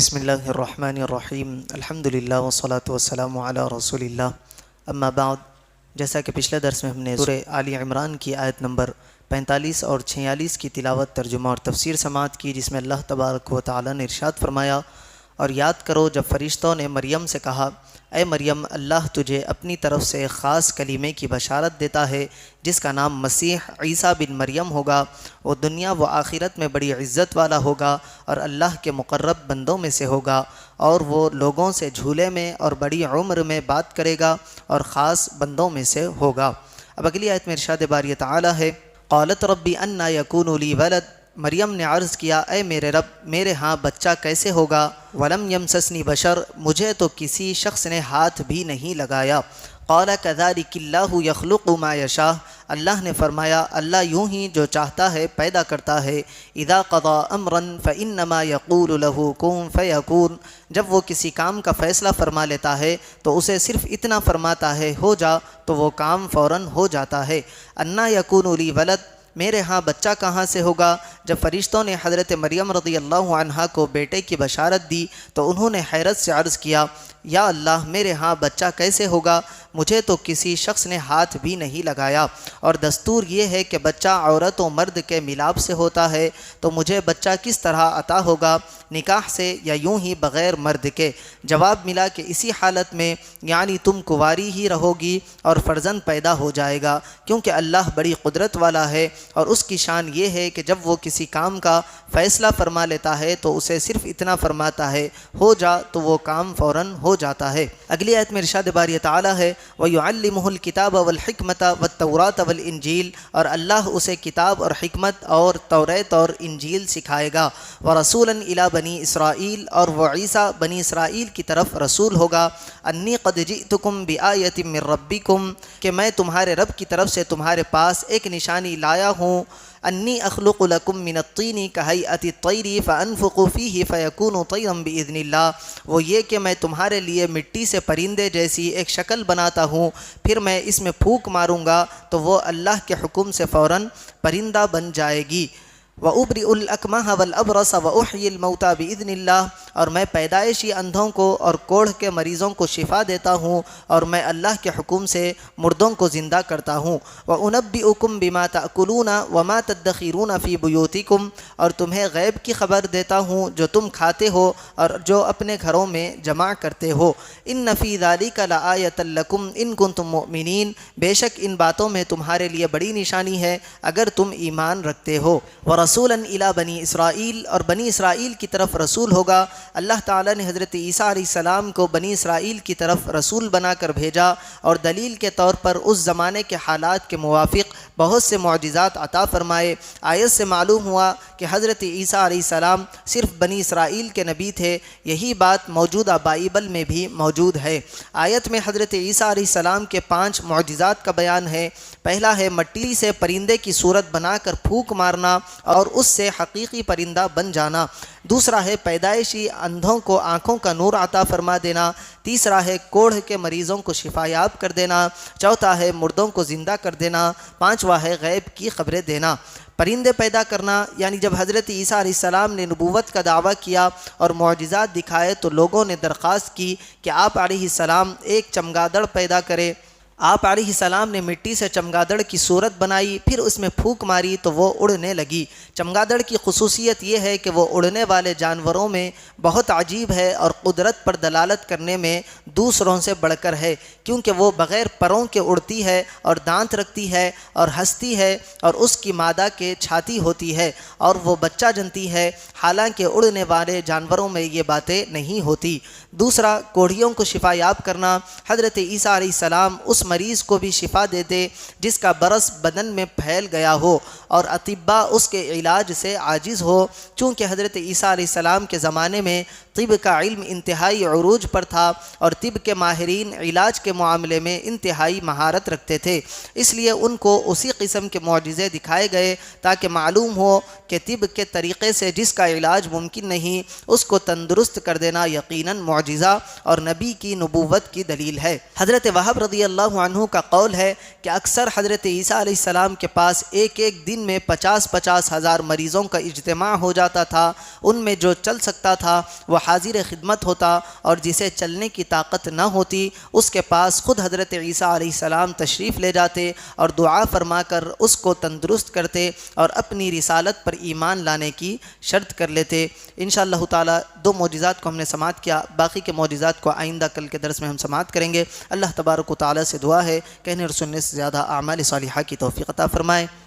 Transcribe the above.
بسم اللہ الرحمن الرحیم الحمدللہ والصلاة والسلام علی رسول اللہ اما بعد، جیسا کہ پچھلے درس میں ہم نے سورہ آل عمران کی آیت نمبر 45 اور 46 کی تلاوت، ترجمہ اور تفسیر سماعت کی، جس میں اللہ تبارک و تعالی نے ارشاد فرمایا، اور یاد کرو جب فرشتوں نے مریم سے کہا، اے مریم، اللہ تجھے اپنی طرف سے ایک خاص کلیمے کی بشارت دیتا ہے جس کا نام مسیح عیسیٰ بن مریم ہوگا۔ وہ دنیا و آخرت میں بڑی عزت والا ہوگا اور اللہ کے مقرب بندوں میں سے ہوگا، اور وہ لوگوں سے جھولے میں اور بڑی عمر میں بات کرے گا اور خاص بندوں میں سے ہوگا۔ اب اگلی آیت میں ارشاد باری تعالی ہے، قالت ربی انا یکون لی ولد، مریم نے عرض کیا، اے میرے رب، میرے ہاں بچہ کیسے ہوگا؟ ولم یمسسنی بشر، مجھے تو کسی شخص نے ہاتھ بھی نہیں لگایا۔ قال کذالک اللہ یخلق ما یشاء، اللہ نے فرمایا، اللہ یوں ہی جو چاہتا ہے پیدا کرتا ہے۔ اذا قضى امرا فانما یقول له کن فیکون، جب وہ کسی کام کا فیصلہ فرما لیتا ہے تو اسے صرف اتنا فرماتا ہے ہو جا، تو وہ کام فوراً ہو جاتا ہے۔ انا یکون لی ولد، میرے ہاں بچہ کہاں سے ہوگا؟ جب فرشتوں نے حضرت مریم رضی اللہ عنہا کو بیٹے کی بشارت دی تو انہوں نے حیرت سے عرض کیا، یا اللہ، میرے ہاں بچہ کیسے ہوگا؟ مجھے تو کسی شخص نے ہاتھ بھی نہیں لگایا، اور دستور یہ ہے کہ بچہ عورت و مرد کے ملاپ سے ہوتا ہے، تو مجھے بچہ کس طرح عطا ہوگا؟ نکاح سے یا یوں ہی بغیر مرد کے؟ جواب ملا کہ اسی حالت میں، یعنی تم کنواری ہی رہو گی اور فرزند پیدا ہو جائے گا، کیونکہ اللہ بڑی قدرت والا ہے، اور اس کی شان یہ ہے کہ جب وہ کسی کام کا فیصلہ فرما لیتا ہے تو اسے صرف اتنا فرماتا ہے ہو جا، تو وہ کام فوراً ہو جاتا ہے۔ اگلی آیت میں ارشاد باری تعالی ہے، وَيُعَلِّمُهُ الْكِتَابَ وَالْحِكْمَةَ وَالتَّوْرَاةَ وَالْإِنْجِيلَ، اور اللہ اسے کتاب اور حکمت اور توریت اور انجیل سکھائے گا۔ وَرَسُولًا إِلَى بَنِي إِسرائیل، اور وہ عیسیٰ بنی اسرائیل کی طرف رسول ہوگا۔ أَنِّي قَدْ جِئْتُكُمْ بِآيَةٍ مِّن رَبِّكُمْ، کہ میں تمہارے رب کی طرف سے تمہارے پاس ایک نشانی لایا ہوں۔ انی اخلق لکم من الطین کہیئۃ الطیر فانفخ فیہ فیکون طیرا باذن اللہ، وہ یہ کہ میں تمہارے لیے مٹی سے پرندے جیسی ایک شکل بناتا ہوں، پھر میں اس میں پھونک ماروں گا تو وہ اللہ کے حکم سے فوراً پرندہ بن جائے گی۔ وَأُبْرِئُ الْأَكْمَحَ وَالْأَبْرَصَ وَأُحْيِي الْمَوْتَى بِإِذْنِ اللَّهِ، اور میں پیدائشی اندھوں کو اور کوڑھ کے مریضوں کو شفا دیتا ہوں، اور میں اللہ کے حکم سے مردوں کو زندہ کرتا ہوں۔ وَأُنَبِّئُكُمْ بِمَا تَأْكُلُونَ وَمَا تَدَّخِرُونَ فِي بُيُوتِكُمْ، اور تمہیں غیب کی خبر دیتا ہوں جو تم کھاتے ہو اور جو اپنے گھروں میں جمع کرتے ہو۔ إِنَّ فِي ذَلِكَ لَآيَةً لَكُمْ إِن كُنتُم مُؤْمِنِينَ، بے شک ان باتوں میں تمہارے لیے بڑی نشانی ہے اگر تم ایمان رکھتے ہو۔ رسولاً الی بنی اسرائیل، اور بنی اسرائیل کی طرف رسول ہوگا۔ اللہ تعالیٰ نے حضرت عیسیٰ علیہ السلام کو بنی اسرائیل کی طرف رسول بنا کر بھیجا، اور دلیل کے طور پر اس زمانے کے حالات کے موافق بہت سے معجزات عطا فرمائے۔ آیت سے معلوم ہوا کہ حضرت عیسیٰ علیہ السلام صرف بنی اسرائیل کے نبی تھے، یہی بات موجودہ بائبل میں بھی موجود ہے۔ آیت میں حضرت عیسیٰ علیہ السلام کے 5 معجزات کا بیان ہے۔ پہلا ہے مٹی سے پرندے کی صورت بنا کر پھونک مارنا اور اس سے حقیقی پرندہ بن جانا۔ دوسرا ہے پیدائشی اندھوں کو آنکھوں کا نور عطا فرما دینا۔ تیسرا ہے کوڑھ کے مریضوں کو شفا یاب کر دینا۔ چوتھا ہے مردوں کو زندہ کر دینا۔ پانچواں ہے غیب کی خبریں دینا۔ پرندے پیدا کرنا، یعنی جب حضرت عیسیٰ علیہ السلام نے نبوت کا دعویٰ کیا اور معجزات دکھائے تو لوگوں نے درخواست کی کہ آپ علیہ السلام ایک چمگادڑ پیدا کرے۔ آپ علیہ السلام نے مٹی سے چمگادڑ کی صورت بنائی، پھر اس میں پھونک ماری تو وہ اڑنے لگی۔ چمگادڑ کی خصوصیت یہ ہے کہ وہ اڑنے والے جانوروں میں بہت عجیب ہے اور قدرت پر دلالت کرنے میں دوسروں سے بڑھ کر ہے، کیونکہ وہ بغیر پروں کے اڑتی ہے اور دانت رکھتی ہے اور ہنستی ہے، اور اس کی مادہ کے چھاتی ہوتی ہے اور وہ بچہ جنتی ہے، حالانکہ اڑنے والے جانوروں میں یہ باتیں نہیں ہوتی۔ دوسرا، کوڑھیوں کو شفا یاب کرنا۔ حضرت عیسیٰ علیہ السلام اس مریض کو بھی شفا دیتے جس کا برص بدن میں پھیل گیا ہو اور اطباء اس کے علاج سے عاجز ہو، چونکہ حضرت عیسیٰ علیہ السلام کے زمانے میں طب کا علم انتہائی عروج پر تھا اور طب کے ماہرین علاج کے معاملے میں انتہائی مہارت رکھتے تھے، اس لیے ان کو اسی قسم کے معجزے دکھائے گئے تاکہ معلوم ہو کہ طب کے طریقے سے جس کا علاج ممکن نہیں اس کو تندرست کر دینا یقیناً معجزہ اور نبی کی نبوت کی دلیل ہے۔ حضرت وہب رضی اللہ عنہ کا قول ہے کہ اکثر حضرت عیسیٰ علیہ السلام کے پاس ایک ایک دن میں 50 ہزار مریضوں کا اجتماع ہو جاتا تھا. ان میں جو چل سکتا تھا وہ حاضر خدمت ہوتا، اور جسے چلنے کی طاقت نہ ہوتی اس کے پاس خود حضرت عیسیٰ علیہ السلام تشریف لے جاتے اور دعا فرما کر اس کو تندرست کرتے اور اپنی رسالت پر ایمان لانے کی شرط کر لیتے. انشاءاللہ تعالی 2 معجزات کو ہم نے سماعت کیا، باقی کے معجزات کو آئندہ کل کے درس میں ہم سماعت کریں گے. اللہ تبارک و تعالی سے دعا ہے کہ انہیں اور سننے سے زیادہ اعمال صالحہ کی توفیق عطا فرمائے.